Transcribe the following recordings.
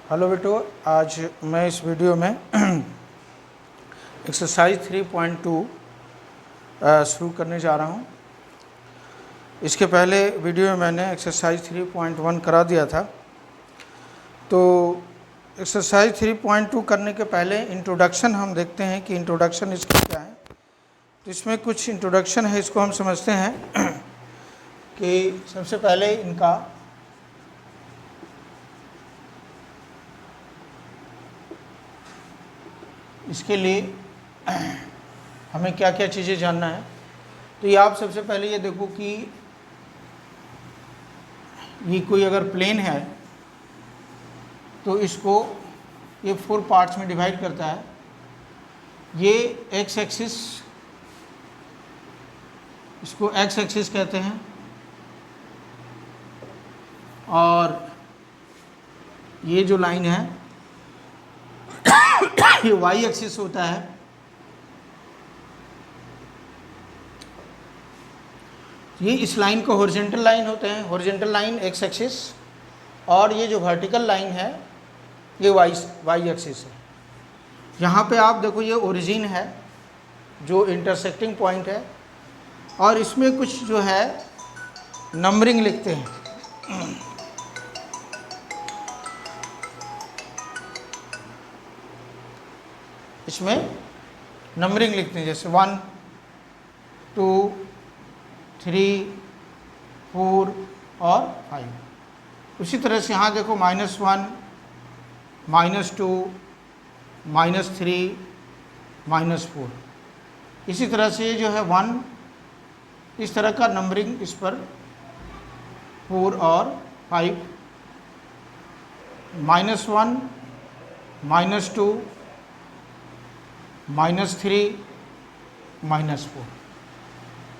Hello बेटो, आज मैं इस वीडियो में एक्सरसाइज 3.2 शुरू करने जा रहा हूँ। इसके पहले वीडियो में मैंने एक्सरसाइज 3.1 करा दिया था। तो एक्सरसाइज 3.2 करने के पहले इंट्रोडक्शन हम देखते हैं कि इंट्रोडक्शन इसका क्या है। तो इसमें कुछ इंट्रोडक्शन है, इसको हम समझते हैं कि सबसे पहले इनका इसके लिए हमें क्या क्या चीज़ें जानना है। तो ये आप सबसे पहले ये देखो कि ये कोई अगर प्लेन है तो इसको ये 4 पार्ट्स में डिवाइड करता है। ये एक्स एक्सिस, इसको एक्स एक्सिस कहते हैं, और ये जो लाइन है ये वाई एक्सिस होता है। ये इस लाइन को हॉरिजॉन्टल लाइन होते हैं, हॉरिजॉन्टल लाइन एक्स एक्सिस, और ये जो वर्टिकल लाइन है ये वाई एक्सिस है। यहाँ पे आप देखो ये ओरिजिन है जो इंटरसेक्टिंग पॉइंट है, और इसमें कुछ जो है नंबरिंग लिखते हैं। इसमें नंबरिंग लिखते हैं, जैसे 1 2 3 4 और 5। उसी तरह से यहाँ देखो -1 -2 -3 -4। इसी तरह से जो है 1, इस तरह का नंबरिंग इस पर 4 और 5, -1 -2 -3 -4।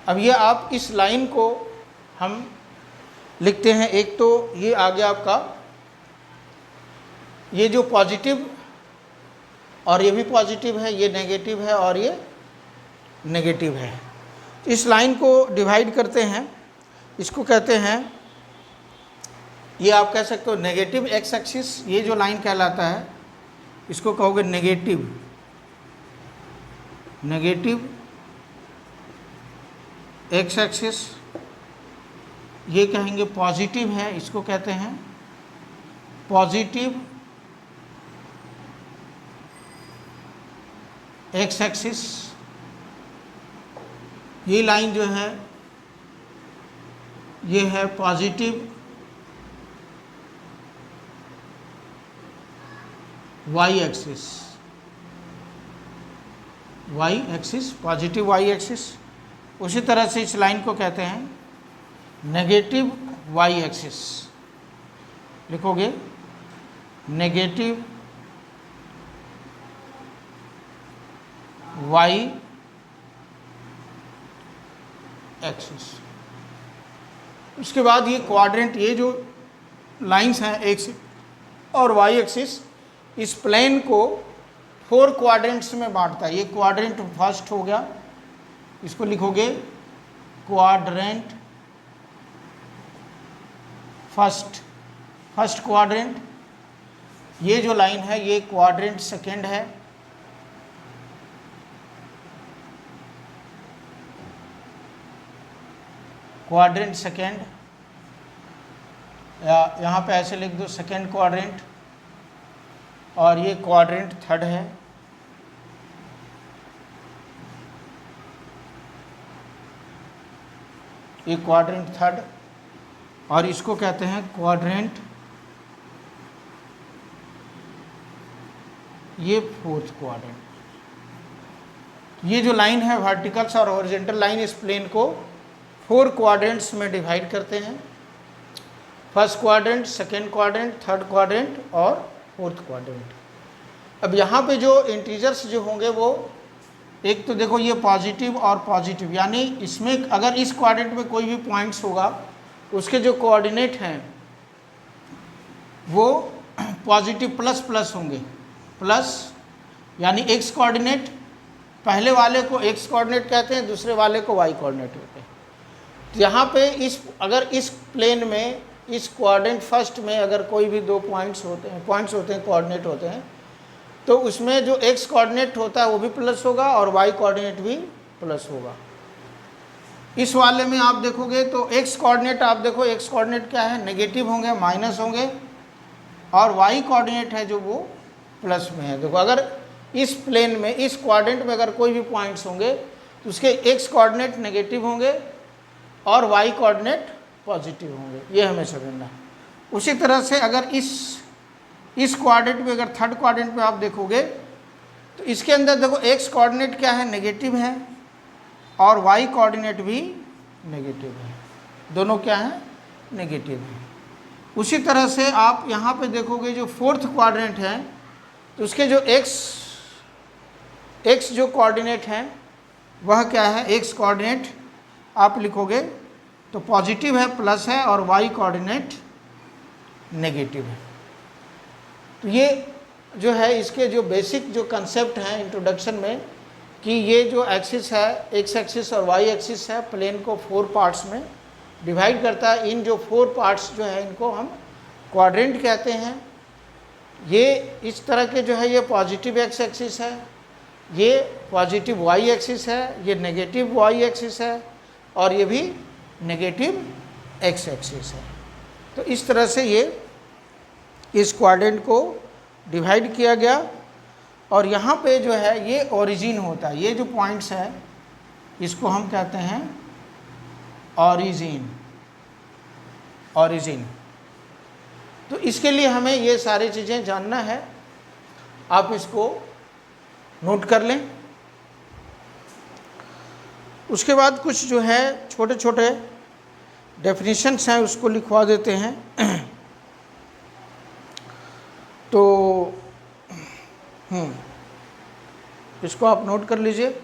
अब ये आप इस लाइन को हम लिखते हैं। एक तो ये आ गया आपका, ये जो पॉजिटिव, और ये भी पॉजिटिव है, ये नेगेटिव है और ये नेगेटिव है। इस लाइन को डिवाइड करते हैं, इसको कहते हैं, ये आप कह सकते हो नेगेटिव एक्स एक्सिस। ये जो लाइन कहलाता है इसको कहोगे नेगेटिव एक्स एक्सिस। ये कहेंगे पॉजिटिव है, इसको कहते हैं पॉजिटिव एक्स एक्सिस। ये लाइन जो है ये है positive y axis, positive y axis. उसी तरह से इस लाइन को कहते हैं नेगेटिव वाई एक्सिस। लिखोगे नेगेटिव वाई एक्सिस। उसके बाद ये क्वाड्रेंट, ये जो लाइंस हैं एक्स और वाई एक्सिस, इस प्लेन को 4 क्वाड्रेंट्स में बांटता है। ये क्वाड्रेंट फर्स्ट हो गया, इसको लिखोगे क्वाड्रेंट फर्स्ट क्वाड्रेंट। ये जो लाइन है ये क्वाड्रेंट सेकेंड है, क्वाड्रेंट सेकेंड, या यहाँ पे ऐसे लिख दो सेकेंड क्वाड्रेंट, और ये क्वाड्रेंट थर्ड है। ये क्वाड्रेंट थर्ड, और इसको कहते हैं क्वाड्रेंट, ये फोर्थ क्वाड्रेंट। ये जो लाइन है वर्टिकल्स और हॉरिजॉन्टल लाइन, इस प्लेन को 4 क्वाड्रेंट्स में डिवाइड करते हैं। First quadrant, second quadrant, third quadrant और फोर्थ क्वाड्रेंट। अब यहाँ पे जो इंटीजर्स जो होंगे वो, एक तो देखो ये पॉजिटिव और पॉजिटिव, यानी इसमें अगर इस क्वाड्रेंट में कोई भी पॉइंट्स होगा उसके जो कोऑर्डिनेट हैं वो पॉजिटिव प्लस प्लस होंगे। प्लस यानी एक्स कोऑर्डिनेट, पहले वाले को एक्स कोऑर्डिनेट कहते हैं, दूसरे वाले को वाई कोऑर्डिनेट कहते हैं। तो यहाँ पे अगर इस प्लेन में इस क्वाड्रेंट फर्स्ट में अगर कोई भी दो पॉइंट्स होते हैं कोऑर्डिनेट होते हैं, तो उसमें जो एक्स कोऑर्डिनेट होता है वो भी प्लस होगा और वाई कोऑर्डिनेट भी प्लस होगा। इस वाले में आप देखोगे तो एक्स कोऑर्डिनेट, आप देखो एक्स कोऑर्डिनेट क्या है, नेगेटिव होंगे, माइनस होंगे, और वाई कोऑर्डिनेट है जो वो प्लस में है। देखो अगर इस प्लेन में, इस क्वाड्रेंट में अगर कोई भी पॉइंट्स होंगे तो उसके एक्स कोऑर्डिनेट नेगेटिव होंगे और वाई कोऑर्डिनेट पॉजिटिव होंगे, ये हमें समझना है। उसी तरह से अगर इस क्वाड्रेंट में, अगर थर्ड क्वाड्रेंट में आप देखोगे तो इसके अंदर देखो एक्स कोऑर्डिनेट क्या है, नेगेटिव है, और वाई कोऑर्डिनेट भी नेगेटिव है, दोनों क्या है, नेगेटिव है। उसी तरह से आप यहाँ पे देखोगे जो फोर्थ क्वाड्रेंट है तो उसके जो एक्स जो कोऑर्डिनेट है वह क्या है, एक्स कोऑर्डिनेट आप लिखोगे तो पॉजिटिव है, प्लस है, और वाई कोऑर्डिनेट नेगेटिव है। तो ये जो है इसके जो बेसिक जो कंसेप्ट हैं इंट्रोडक्शन में, कि ये जो एक्सिस है, एक्स एक्सिस और वाई एक्सिस है, प्लेन को 4 पार्ट्स में डिवाइड करता है। इन जो 4 पार्ट्स जो है इनको हम क्वाड्रेंट कहते हैं। ये इस तरह के जो है ये पॉजिटिव एक्स एक्सिस है, ये पॉजिटिव वाई एक्सिस है, ये नेगेटिव वाई एक्सिस है, और ये भी नेगेटिव एक्स एक्सिस है। तो इस तरह से ये इस क्वाड्रेंट को डिवाइड किया गया। और यहाँ पे जो है ये ओरिजिन होता है, ये जो पॉइंट्स है इसको हम कहते हैं ओरिजिन। तो इसके लिए हमें ये सारी चीज़ें जानना है, आप इसको नोट कर लें। उसके बाद कुछ जो है छोटे छोटे डेफिनेशंस हैं उसको लिखवा देते हैं। तो इसको आप नोट कर लीजिए।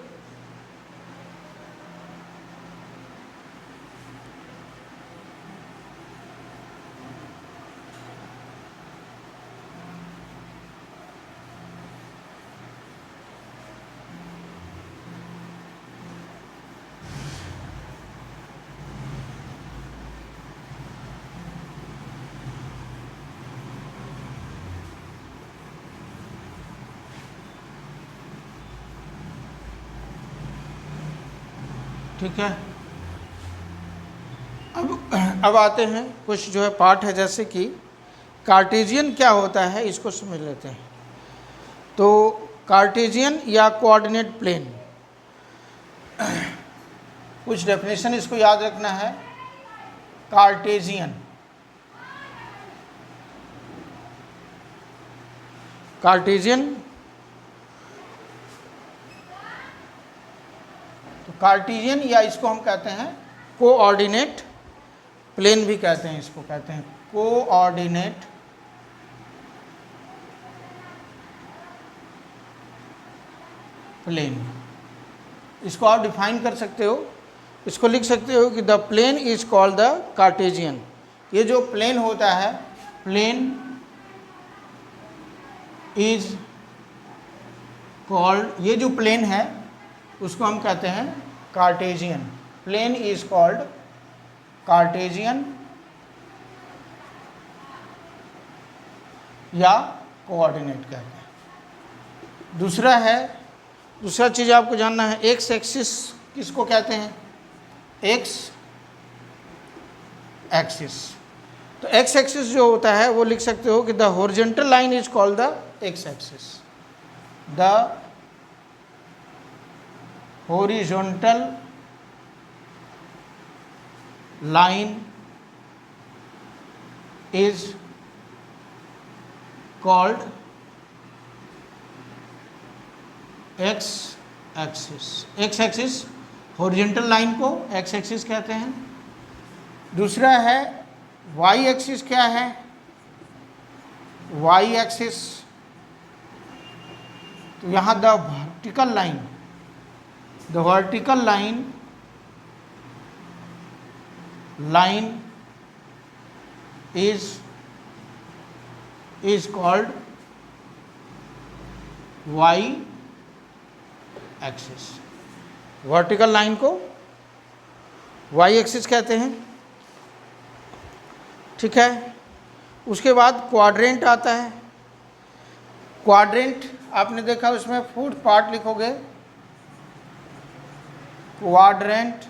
ठीक है, अब आते हैं कुछ जो है पार्ट है, जैसे कि कार्टेशियन क्या होता है इसको समझ लेते हैं। तो कार्टेशियन या कोऑर्डिनेट प्लेन, कुछ डेफिनेशन इसको याद रखना है। कार्टेशियन कार्टेशियन या इसको हम कहते हैं कोऑर्डिनेट प्लेन भी कहते हैं, इसको कहते हैं कोऑर्डिनेट प्लेन। इसको आप डिफाइन कर सकते हो, इसको लिख सकते हो कि the plane is called the Cartesian. ये जो प्लेन होता है, प्लेन इज कॉल्ड, ये जो प्लेन है उसको हम कहते हैं Cartesian. Plane is called Cartesian या कोऑर्डिनेट कहते हैं। दूसरा चीज़ आपको जानना है, एक्स एक्सिस किसको कहते हैं, एक्स एक्सिस। तो एक्स एक्सिस जो होता है वो लिख सकते हो कि the horizontal line is called the x axis. The horizontal line is called x axis। x axis horizontal line को x एक्सिस कहते हैं। दूसरा है y एक्सिस, क्या है, y एक्सिस। तो यहाँ the vertical line, the vertical line is called y axis। Vertical line को y एक्सिस कहते हैं। ठीक है। उसके बाद क्वाड्रेंट आता है। क्वाड्रेंट आपने देखा, उसमें फोर्थ पार्ट लिखोगे क्वाड्रेंट।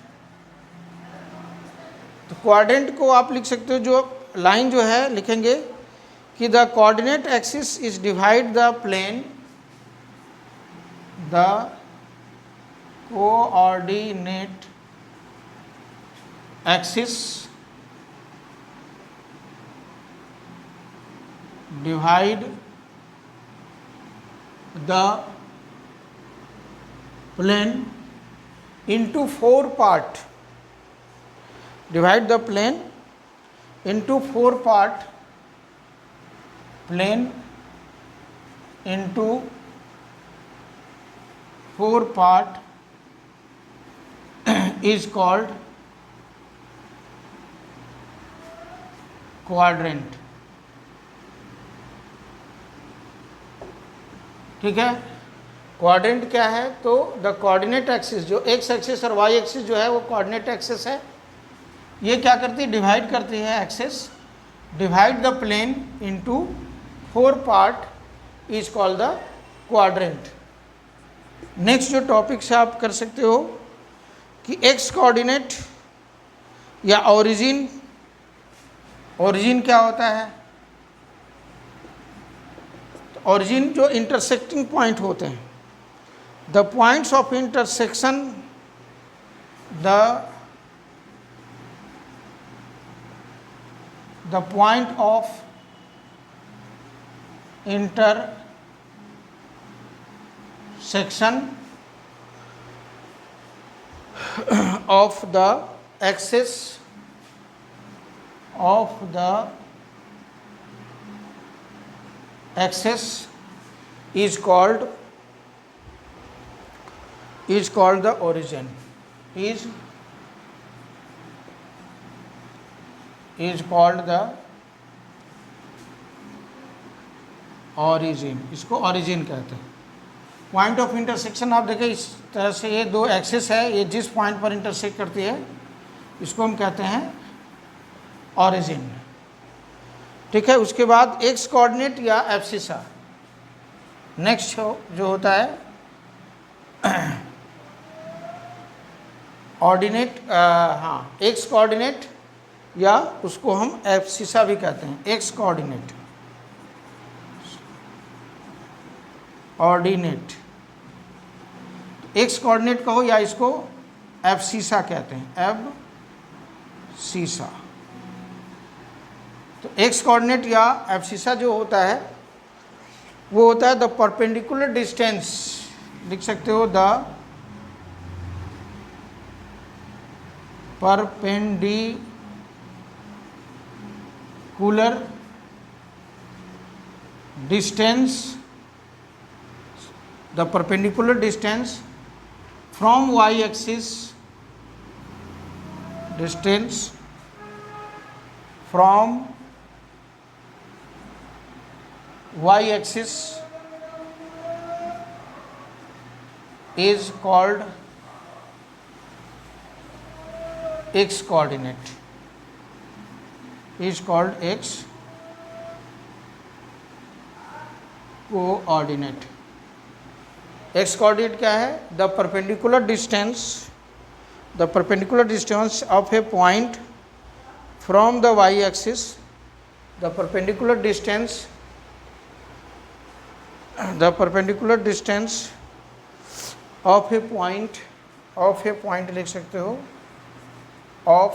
तो क्वाड्रेंट को आप लिख सकते हो, जो लाइन जो है लिखेंगे कि the coordinate axis is divide the plane, the coordinate axis divide the plane into four part, divide the plane into four part, plane into four part is called quadrant। ठीक है। क्वाड्रेंट क्या है? तो the coordinate axis, जो x axis और Y axis जो है वो कोऑर्डिनेट एक्सिस है। ये क्या करती है? डिवाइड करती है axis, divide the plane into four part is called the quadrant. Next जो टॉपिक से आप कर सकते हो कि एक्स कोऑर्डिनेट या ओरिजिन। ओरिजिन क्या होता है? तो ओरिजिन जो इंटरसेक्टिंग पॉइंट होते हैं, the points of intersection, the point of intersection of the axis is called the origin, is called the origin। इसको origin कहते हैं। पॉइंट ऑफ इंटरसेक्शन आप देखें इस तरह से, ये दो एक्सिस है, ये जिस पॉइंट पर इंटरसेक्ट करती है इसको हम कहते हैं origin। ठीक है। उसके बाद एक्स कोऑर्डिनेट या एब्सिसा। नेक्स्ट जो होता है ऑर्डिनेट, हाँ, एक्स कोऑर्डिनेट या उसको हम एब्सिसा भी कहते हैं। X coordinate, ordinate, x coordinate कहो या इसको एब्सिसा कहते हैं, एब्सिसा। तो एक्स कोऑर्डिनेट या एब्सिसा जो होता है वो होता है द परपेंडिकुलर डिस्टेंस, लिख सकते हो the perpendicular distance, the perpendicular distance from y axis, distance from y axis is called x coordinate, is called x coordinate। x coordinate क्या है? the perpendicular distance of a point from the y axis, the perpendicular distance of a point लिख सकते हो, of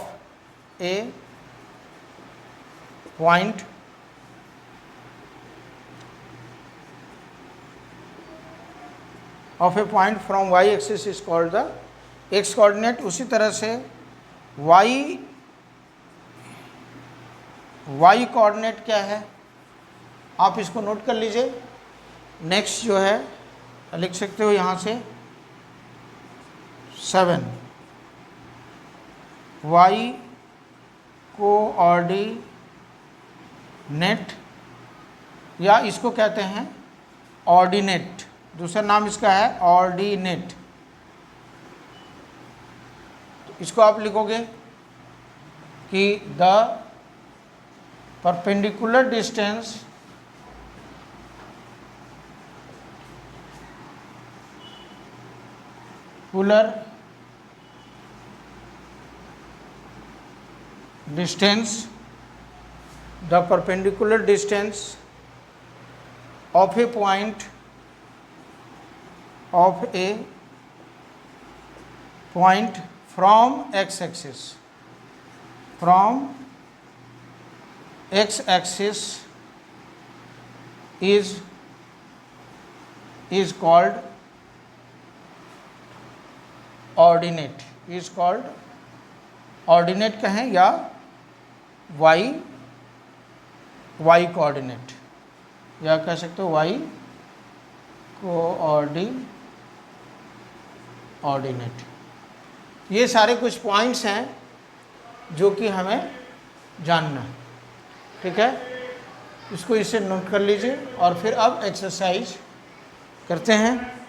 a point from y axis is called the x coordinate। उसी तरह से y coordinate क्या है आप इसको नोट कर लीजिए। नेक्स्ट जो है लिख सकते हो यहाँ से 7, y कोऑर्डिनेट या इसको कहते हैं ऑर्डिनेट, दूसरा नाम इसका है ऑर्डिनेट। तो इसको आप लिखोगे कि the perpendicular distance the perpendicular distance of a point from x-axis is called ordinate, ordinate कहें या y कोऑर्डिनेट, या कह सकते हो y कोऑर्डिनेट। ये सारे कुछ पॉइंट्स हैं जो कि हमें जानना है, ठीक है। इसको इसे नोट कर लीजिए और फिर अब एक्सरसाइज करते हैं।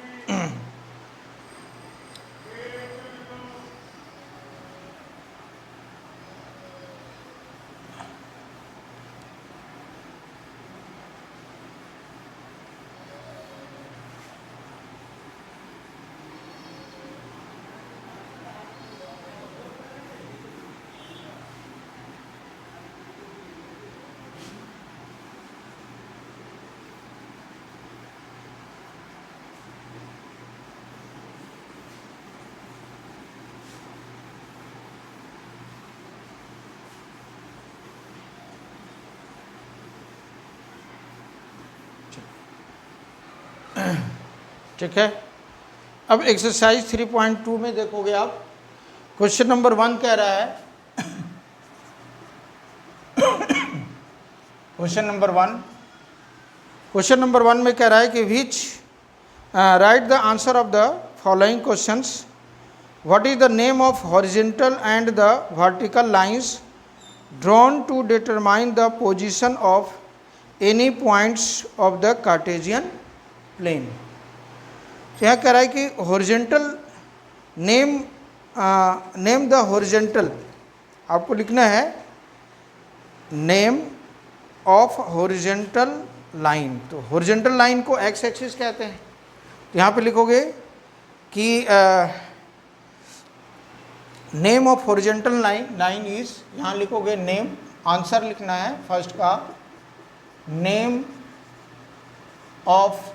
ठीक है, अब एक्सरसाइज 3.2 में देखोगे आप, क्वेश्चन नंबर 1 कह रहा है क्वेश्चन नंबर 1 में कह रहा है कि which write the answer of the following questions. What is the name of horizontal and the vertical lines drawn to determine the position of any points of the Cartesian plane. तो यहाँ कह रहा है कि हॉरिजॉन्टल नेम द हॉरिजॉन्टल, आपको लिखना है name of horizontal line. तो हॉरिजॉन्टल लाइन को एक्स एक्सिस कहते हैं। तो यहाँ पे लिखोगे कि name of horizontal line is, यहाँ लिखोगे नेम, आंसर लिखना है फर्स्ट का, name of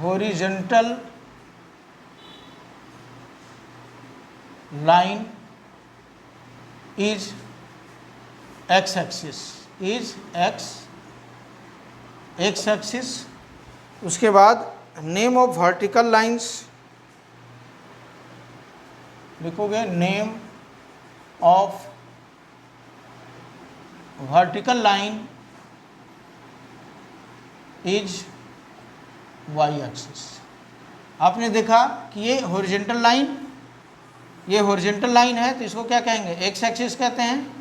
horizontal line is x axis, x axis। उसके बाद नेम ऑफ वर्टिकल लाइंस लिखोगे, name of vertical line is y axis. आपने देखा कि ये हॉरिजॉन्टल लाइन है, तो इसको क्या कहेंगे, एक्स एक्सिस कहते हैं,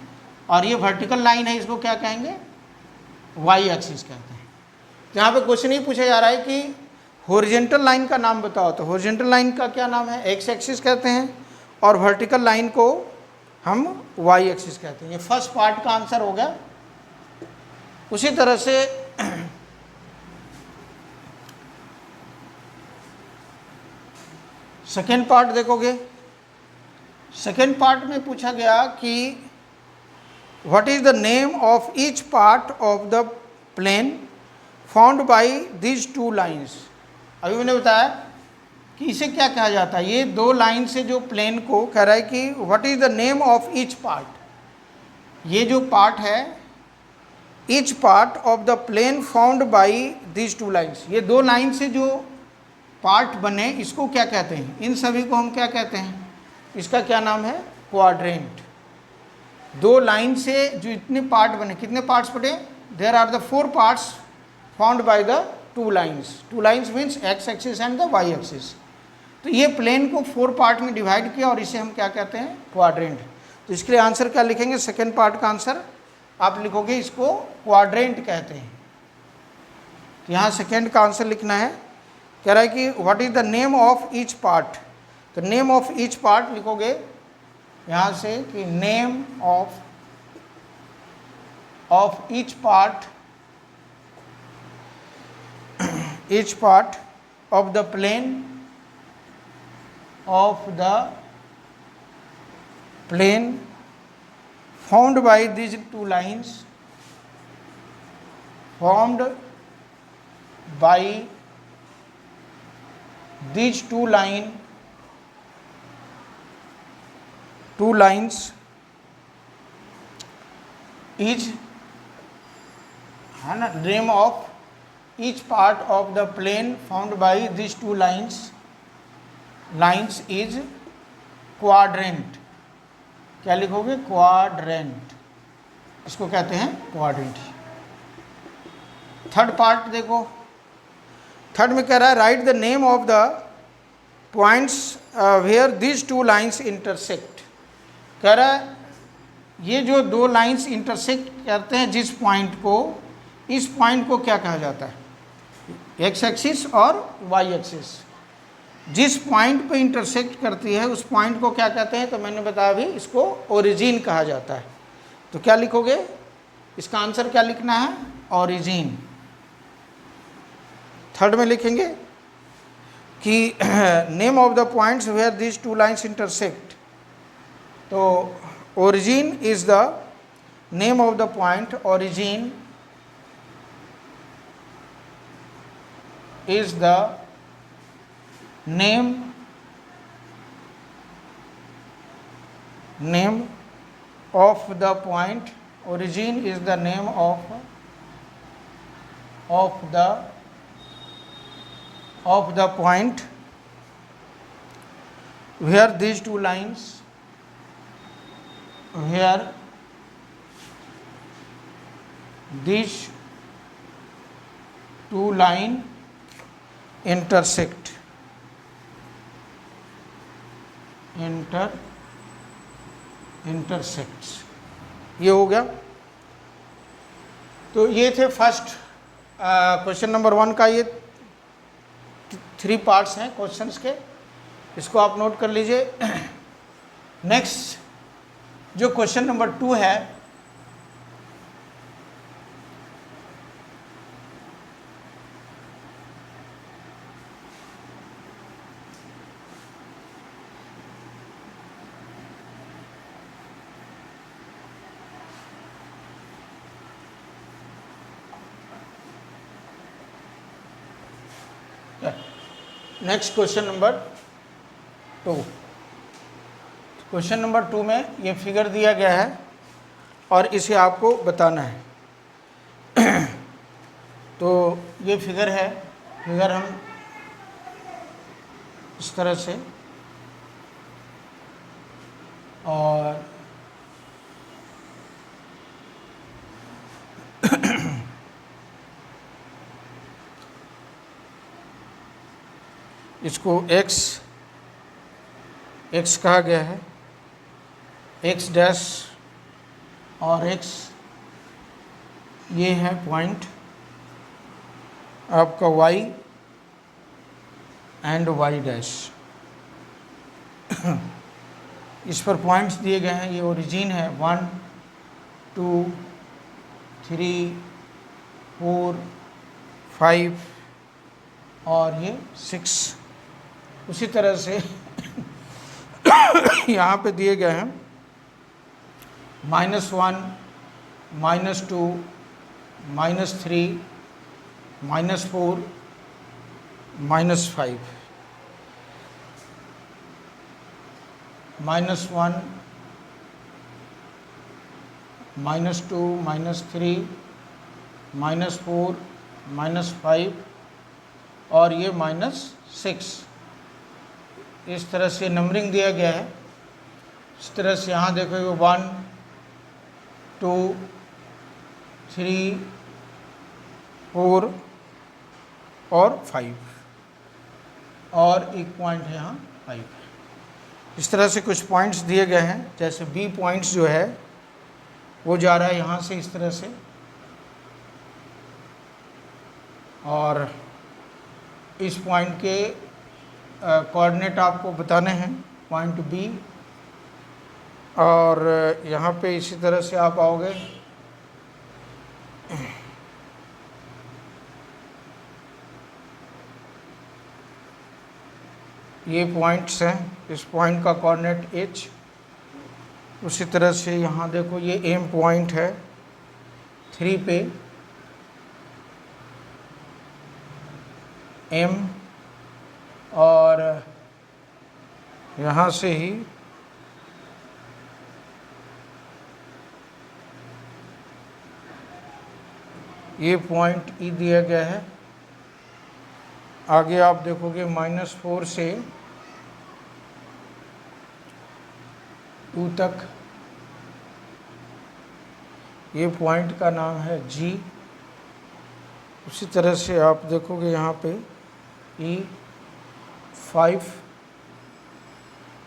और ये वर्टिकल लाइन है, इसको क्या कहेंगे, वाई एक्सिस कहते हैं। तो यहाँ पे क्वेश्चन ही पूछा जा रहा है कि हॉरिजॉन्टल लाइन का नाम बताओ। तो हॉरिजॉन्टल लाइन का क्या नाम है, एक्स एक्सिस कहते हैं, और वर्टिकल लाइन को हम वाई एक्सिस कहते हैं। ये फर्स्ट पार्ट का आंसर हो गया। उसी तरह से सेकेंड पार्ट देखोगे, सेकेंड पार्ट में पूछा गया कि what is the name of each part of the plane found by these two lines. अभी मैंने बताया कि इसे क्या कहा जाता है, ये दो लाइन से जो प्लेन को कह रहा है कि what is the name of each part. ये जो पार्ट है, each part of the plane found by these two lines, ये दो लाइन से जो पार्ट बने, इसको क्या कहते हैं, इन सभी को हम क्या कहते हैं, इसका क्या नाम है, क्वाड्रेंट। दो लाइन से जो इतने पार्ट बने, कितने पार्ट्स बने, there are the 4 parts found by the two lines means x axis and the y axis. तो ये प्लेन को 4 पार्ट में डिवाइड किया और इसे हम क्या कहते हैं, क्वाड्रेंट। तो इसके लिए आंसर क्या लिखेंगे, सेकेंड पार्ट का आंसर आप लिखोगे, इसको क्वाड्रेंट कहते हैं। तो यहाँ सेकेंड का आंसर लिखना है, कह रहा है कि what is the name of each part. तो नेम ऑफ ईच पार्ट लिखोगे यहाँ से कि name of of each part of the plane formed by these two lines, two lines is, है ना, name of each part of the plane formed by these two lines is quadrant. क्या लिखोगे? Quadrant, इसको कहते हैं quadrant. Third part देखो, third में कह रहा है write the name of the points where these two lines intersect. कह रहा है ये जो दो लाइन्स इंटरसेक्ट करते हैं जिस पॉइंट को, इस पॉइंट को क्या कहा जाता है? एक्स एक्सिस और वाई एक्सिस। जिस पॉइंट पे इंटरसेक्ट करती है उस पॉइंट को क्या कहते हैं? तो मैंने बताया अभी, इसको ओरिजिन कहा जाता है। तो क्या लिखोगे? इसका आंसर क्या लिखना है? ओरिजिन। थर्ड में लिखेंगे कि name of the points where these two lines intersect. तो origin is the name of the point, origin is the name of the point, origin is the name of the point where these two lines intersects। ये हो गया। तो ये थे first question number 1 का, ये 3 parts हैं क्वेश्चंस के, इसको आप नोट कर लीजिए। नेक्स्ट जो क्वेश्चन नंबर 2 है, next question number 2। Question number 2 में ये फिगर दिया गया है और इसे आपको बताना है। तो ये फिगर है, फिगर हम इस तरह से, और इसको x कहा गया है, x डैश और x ये है पॉइंट आपका y एंड y डैश। इस पर पॉइंट्स दिए गए हैं, ये ओरिजिन है 1 2 3 4 5 और ये 6। उसी तरह से यहाँ पे दिए गए हैं -1 -2 -3 -4 -5। -1 -2 -3 -4 -5 और ये -6। इस तरह से नंबरिंग दिया गया है। इस तरह से यहाँ देखोगे 1 2 3 4 और 5 और एक पॉइंट है यहाँ 5। इस तरह से कुछ पॉइंट्स दिए गए हैं। जैसे B पॉइंट्स जो है वो जा रहा है यहाँ से इस तरह से, और इस पॉइंट के कोऑर्डिनेट आपको बताने हैं, पॉइंट B। और यहाँ पे इसी तरह से आप आओगे ये पॉइंट्स हैं, इस पॉइंट का कोऑर्डिनेट एच। उसी तरह से यहाँ देखो ये एम पॉइंट है 3 पे, एम, और यहाँ से ही ये पॉइंट ई दिया गया है। आगे आप देखोगे -4 से 2 तक, ये पॉइंट का नाम है जी। उसी तरह से आप देखोगे यहाँ पे E5,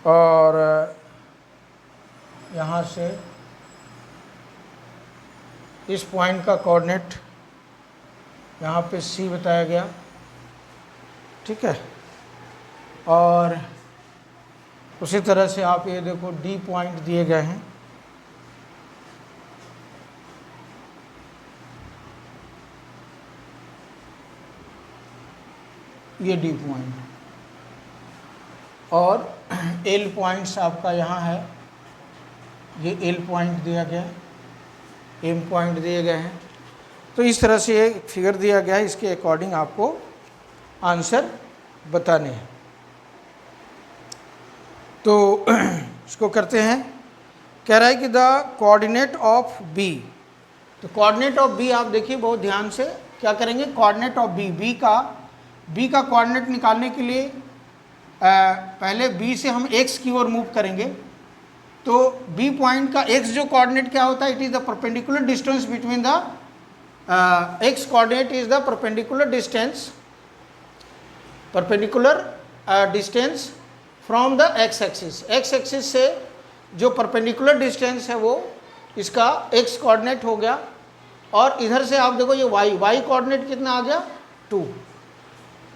और यहाँ से इस पॉइंट का कोऑर्डिनेट यहाँ पे C बताया गया, ठीक है। और उसी तरह से आप ये देखो D पॉइंट दिए गए हैं, ये D पॉइंट, और L पॉइंट्स आपका यहाँ है, ये L पॉइंट दिया गया है, M पॉइंट दिए गए हैं। तो इस तरह से एक फिगर दिया गया है, इसके अकॉर्डिंग आपको आंसर बताने हैं। तो इसको करते हैं। कह रहा है कि द कोऑर्डिनेट ऑफ बी, तो कोऑर्डिनेट ऑफ बी आप देखिए बहुत ध्यान से, क्या करेंगे, कोऑर्डिनेट ऑफ बी, बी का कोऑर्डिनेट निकालने के लिए पहले बी से हम एक्स की ओर मूव करेंगे। तो बी पॉइंट का एक्स जो कोऑर्डिनेट क्या होता है, it is the perpendicular distance between the x coordinate is the perpendicular distance from the x axis से जो परपेंडिकुलर डिस्टेंस है वो इसका एक्स कोऑर्डिनेट हो गया। और इधर से आप देखो ये वाई कोऑर्डिनेट कितना आ गया 2।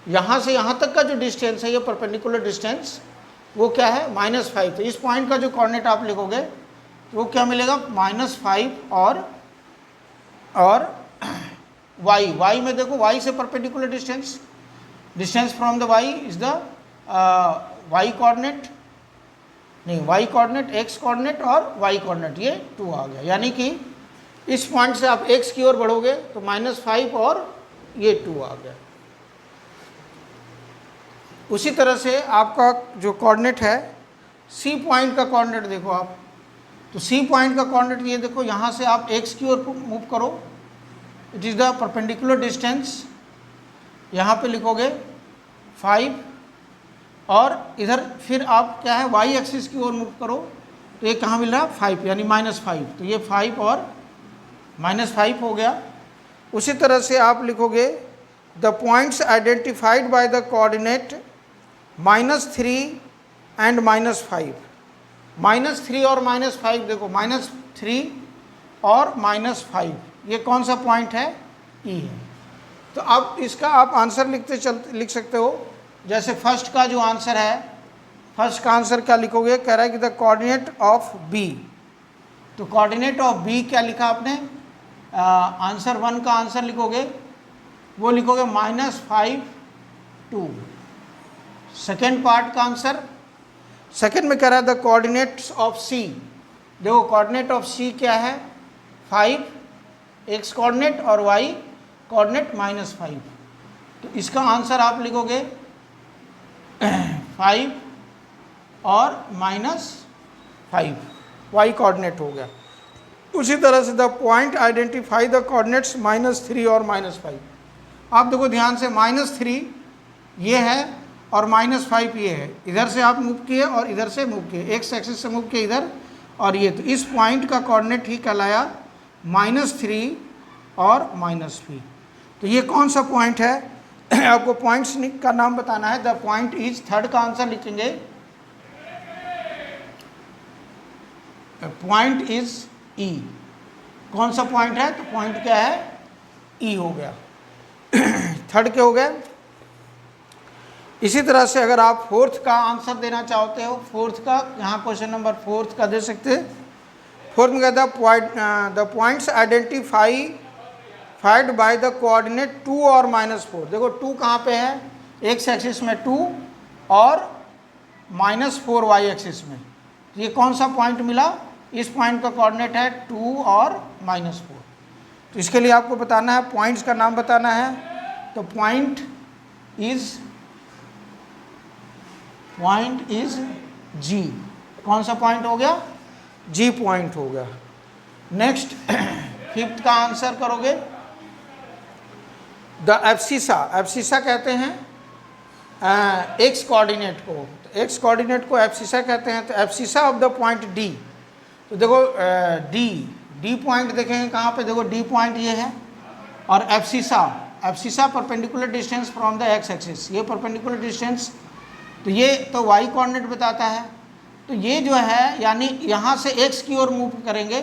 यहाँ से यहाँ तक का जो डिस्टेंस है, ये परपेंडिकुलर डिस्टेंस वो क्या है -5। तो इस पॉइंट का जो कोऑर्डिनेट आप लिखोगे तो वो क्या मिलेगा -5, और वाई में देखो वाई से perpendicular distance from the y is the y coordinate, नहीं वाई कोऑर्डिनेट, एक्स कोऑर्डिनेट और वाई कोऑर्डिनेट, ये 2 आ गया। यानी कि इस पॉइंट से आप एक्स की ओर बढ़ोगे तो -5 और ये 2 आ गया। उसी तरह से आपका जो कोऑर्डिनेट है सी पॉइंट का कोऑर्डिनेट देखो आप, तो सी पॉइंट का कोऑर्डिनेट ये देखो, यहाँ से आप एक्स की ओर मूव करो, it is the perpendicular distance, यहाँ पे लिखोगे 5, और इधर फिर आप क्या है वाई एक्सिस की ओर मूव करो तो ये कहाँ मिल रहा है 5, यानी -5। तो ये 5 और -5 हो गया। उसी तरह से आप लिखोगे the points identified by the coordinate -3 and -5। -3 और -5 देखो, -3 और -5 ये कौन सा पॉइंट है, ई है। तो अब इसका आप आंसर लिख सकते हो। जैसे फर्स्ट का जो आंसर है, फर्स्ट का आंसर क्या लिखोगे, कह रहा है कि द कोऑर्डिनेट ऑफ बी, तो कोऑर्डिनेट ऑफ बी क्या लिखा आपने, आंसर 1 का आंसर लिखोगे, वो लिखोगे -5 2। सेकेंड पार्ट का आंसर, सेकेंड में कह रहा है द कोऑर्डिनेट्स ऑफ सी, देखो कोऑर्डिनेट ऑफ सी क्या है 5, एक्स कोऑर्डिनेट और वाई कोऑर्डिनेट -5। तो इसका आंसर आप लिखोगे 5 और -5, वाई कोऑर्डिनेट हो गया। उसी तरह से the point identify the coordinates -3 और -5। आप देखो ध्यान से, -3 ये है और -5 ये है, इधर से आप मूव किए और इधर से मूव किए, एक्स एक्सिस से मूव किए इधर, और ये तो इस पॉइंट का कोऑर्डिनेट ही कहलाया -3 और -5। तो ये कौन सा पॉइंट है आपको पॉइंट्स का नाम बताना है। द पॉइंट इज, थर्ड का आंसर लिखेंगे, पॉइंट इज ई। कौन सा पॉइंट है, तो पॉइंट क्या है ई हो गया। थर्ड के हो गए। इसी तरह से अगर आप फोर्थ का आंसर देना चाहते हो, फोर्थ का, यहाँ क्वेश्चन नंबर 4 का दे सकते हैं। फोर्थ में कहता है the points identify find by the coordinate 2 और -4। देखो 2 कहाँ पे है, एक्स एक्सिस में 2 और -4 वाई एक्सिस में। तो ये कौन सा पॉइंट मिला, इस पॉइंट का कोऑर्डिनेट है 2 और -4। तो इसके लिए आपको बताना है, पॉइंट्स का नाम बताना है। तो पॉइंट इज जी। कौन सा पॉइंट हो गया, जी पॉइंट हो गया। नेक्स्ट 5th का आंसर करोगे, द एब्सिसा कहते हैं एक्स कोऑर्डिनेट को। तो एक्स कोऑर्डिनेट को एब्सिसा कहते हैं। तो abscissa of the point D, तो देखो डी पॉइंट देखेंगे कहाँ पे, देखो डी पॉइंट ये है, और abscissa perpendicular distance from the x axis, ये परपेंडिकुलर डिस्टेंस, तो ये तो वाई कोऑर्डिनेट बताता है। तो ये जो है यानी यहाँ से एक्स की ओर मूव करेंगे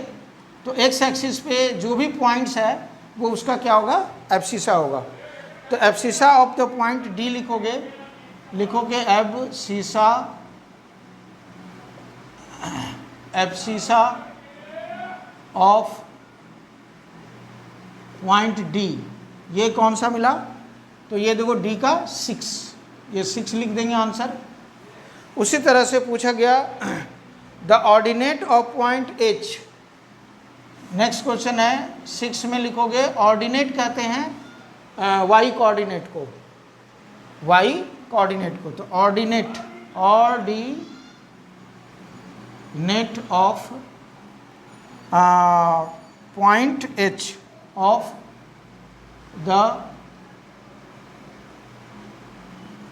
तो एक्स एक्सिस पे जो भी पॉइंट्स है वो उसका क्या होगा, एब्सिसा होगा। तो abscissa of the point D लिखोगे एब्सिसा ऑफ पॉइंट डी, ये कौन सा मिला, तो ये देखो डी का 6, ये 6 लिख देंगे आंसर। उसी तरह से पूछा गया the ordinate of point H. Next question है 6 में लिखोगे, ऑर्डिनेट कहते हैं वाई कोऑर्डिनेट को, तो ordinate of point H of the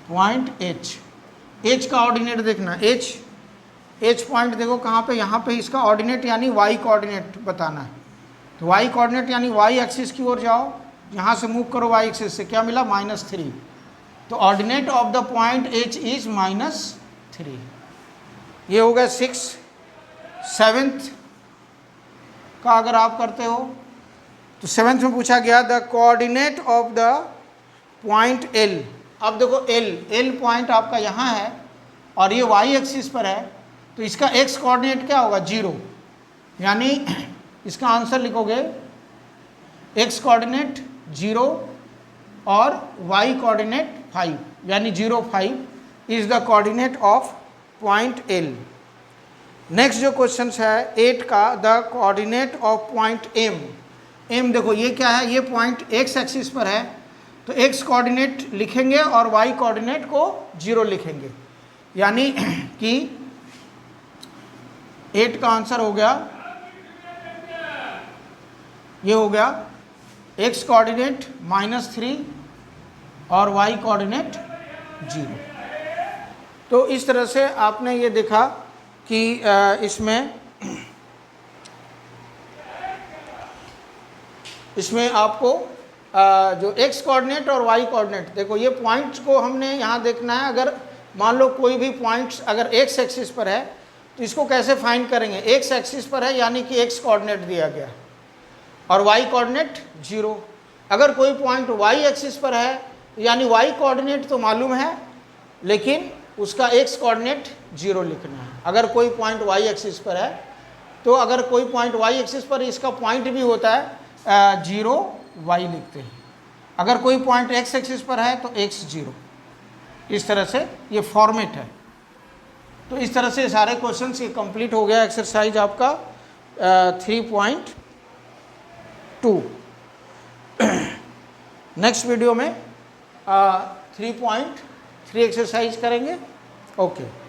point H का ऑर्डिनेट देखना। एच पॉइंट देखो कहाँ पे, यहाँ पे इसका ऑर्डिनेट यानी वाई कोऑर्डिनेट बताना है। तो वाई कोऑर्डिनेट यानी वाई एक्सिस की ओर जाओ, यहाँ से मूव करो वाई एक्सिस से, क्या मिला, -3। तो ordinate of the point H is -3। ये हो गया 6। 7th का अगर आप करते हो तो 7th में पूछा गया the coordinate of the point L. अब देखो एल पॉइंट आपका यहाँ है और ये वाई एक्सिस पर है, तो इसका एक्स कोऑर्डिनेट क्या होगा, 0। यानी इसका आंसर लिखोगे एक्स कोऑर्डिनेट 0 और वाई कोऑर्डिनेट 5, यानी 0, 5 is the coordinate of point L. Next जो क्वेश्चन है 8 का, the coordinate of point M देखो ये क्या है, ये पॉइंट एक्स एक्सिस पर है, तो एक्स कोऑर्डिनेट लिखेंगे और वाई कोऑर्डिनेट को 0 लिखेंगे। यानी कि 8 का आंसर हो गया, ये हो गया एक्स कोऑर्डिनेट -3 और वाई कोऑर्डिनेट 0। तो इस तरह से आपने ये देखा कि इसमें आपको जो एक्स कोऑर्डिनेट और वाई कोऑर्डिनेट, देखो ये पॉइंट्स को हमने यहाँ देखना है। अगर मान लो कोई भी पॉइंट्स अगर एक्स एक्सिस पर है तो इसको कैसे फाइंड करेंगे, एक्स एक्सिस पर है यानी कि एक्स कोऑर्डिनेट दिया गया और वाई कोऑर्डिनेट 0। अगर कोई पॉइंट वाई एक्सिस पर है यानी वाई कोऑर्डिनेट तो मालूम है लेकिन उसका एक्स कोऑर्डिनेट 0 लिखना है। अगर कोई पॉइंट वाई एक्सिस पर है तो अगर कोई पॉइंट वाई एक्सिस पर इसका पॉइंट भी होता है 0 वाई लिखते हैं। अगर कोई पॉइंट एक्स एक्सिस पर है तो x 0। इस तरह से ये फॉर्मेट है। तो इस तरह से सारे क्वेश्चंस ये कंप्लीट हो गया एक्सरसाइज आपका 3.2। नेक्स्ट वीडियो में 3.3 एक्सरसाइज करेंगे। ओके।